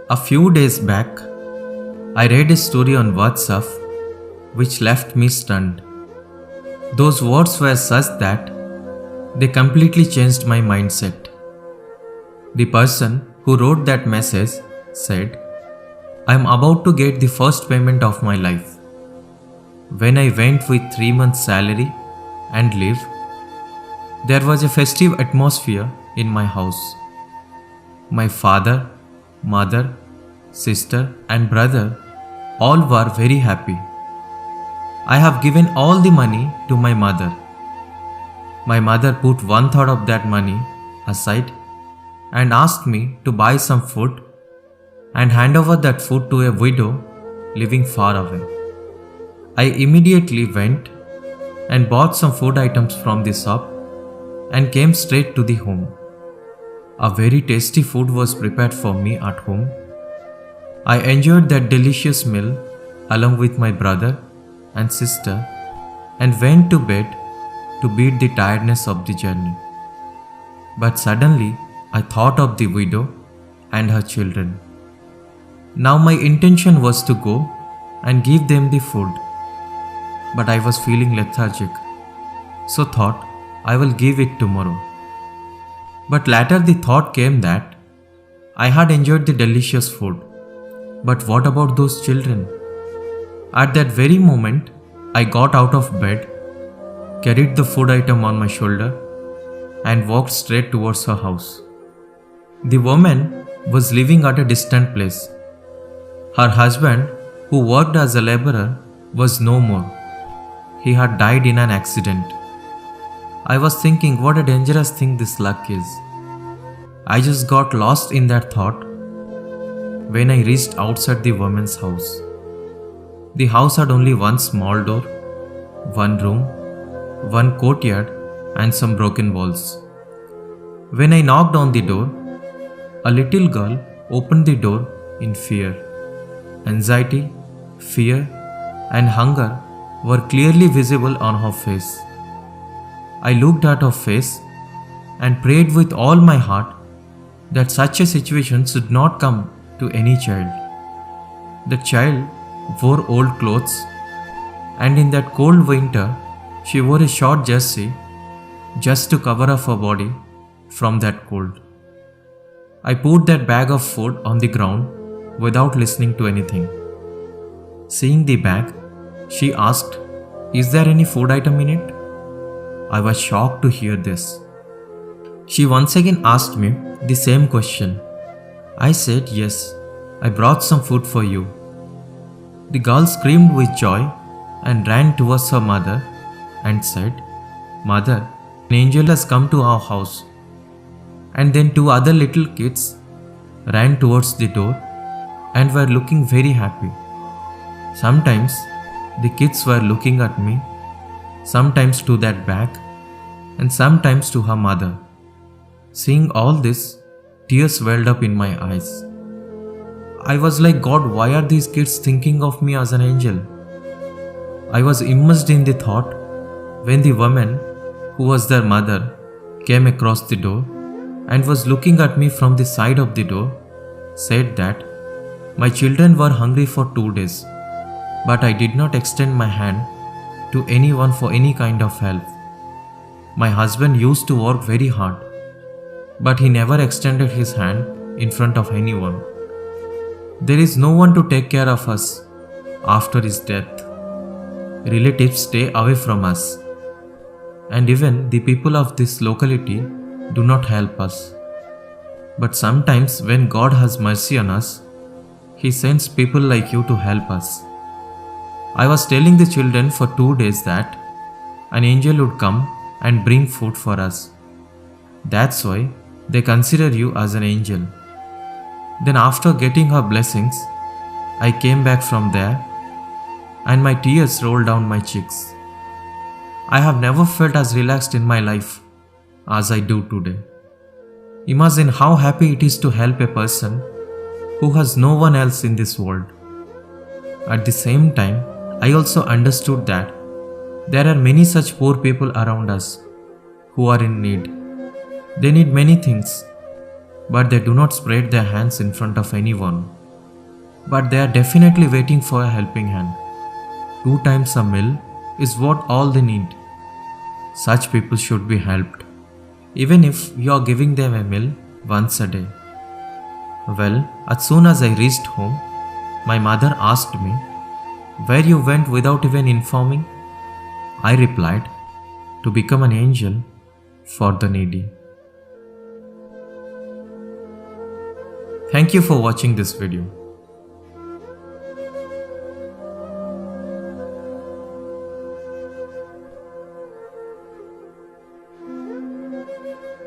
A few days back, I read a story on WhatsApp which left me stunned. Those words were such that they completely changed my mindset. The person who wrote that message said, I am about to get the first payment of my life. When I went with 3 months' salary and leave, there was a festive atmosphere in my house. My father, mother, sister, and brother all were very happy. I have given all the money to my mother. My mother put 1/3 of that money aside and asked me to buy some food and hand over that food to a widow living far away. I immediately went and bought some food items from the shop and came straight to the home. A very tasty food was prepared for me at home. I enjoyed that delicious meal along with my brother and sister and went to bed to beat the tiredness of the journey. But suddenly I thought of the widow and her children. Now my intention was to go and give them the food, but I was feeling lethargic, so thought I will give it tomorrow. But later the thought came that I had enjoyed the delicious food, but what about those children? At that very moment, I got out of bed, carried the food item on my shoulder, and walked straight towards her house. The woman was living at a distant place. Her husband, who worked as a laborer, was no more. He had died in an accident. I was thinking what a dangerous thing this luck is. I just got lost in that thought when I reached outside the woman's house. The house had only one small door, one room, one courtyard, and some broken walls. When I knocked on the door, a little girl opened the door in fear. Anxiety, fear, and hunger were clearly visible on her face. I looked at her face and prayed with all my heart that such a situation should not come to any child. The child wore old clothes, and in that cold winter, she wore a short jersey just to cover up her body from that cold. I put that bag of food on the ground without listening to anything. Seeing the bag, she asked, Is there any food item in it? I was shocked to hear this. She once again asked me the same question. I said, Yes, I brought some food for you. The girl screamed with joy and ran towards her mother and said, Mother, an angel has come to our house. And then 2 other little kids ran towards the door and were looking very happy. Sometimes the kids were looking at me, sometimes to that bag, and sometimes to her mother. Seeing all this, tears welled up in my eyes. I was like, God, why are these kids thinking of me as an angel? I was immersed in the thought when the woman, who was their mother, came across the door and was looking at me from the side of the door, said that my children were hungry for 2 days, but I did not extend my hand to anyone for any kind of help. My husband used to work very hard, but he never extended his hand in front of anyone. There is no one to take care of us after his death. Relatives stay away from us, and even the people of this locality do not help us. But sometimes when God has mercy on us, He sends people like you to help us. I was telling the children for 2 days that an angel would come and bring food for us. That's why they consider you as an angel. Then after getting her blessings, I came back from there and my tears rolled down my cheeks. I have never felt as relaxed in my life as I do today. Imagine how happy it is to help a person who has no one else in this world. At the same time, I also understood that there are many such poor people around us who are in need. They need many things, but they do not spread their hands in front of anyone. But they are definitely waiting for a helping hand. 2 times a meal is what all they need. Such people should be helped, even if you are giving them a meal once a day. Well, as soon as I reached home, my mother asked me where you went without even informing. I replied, to become an angel for the needy. Thank you for watching this video.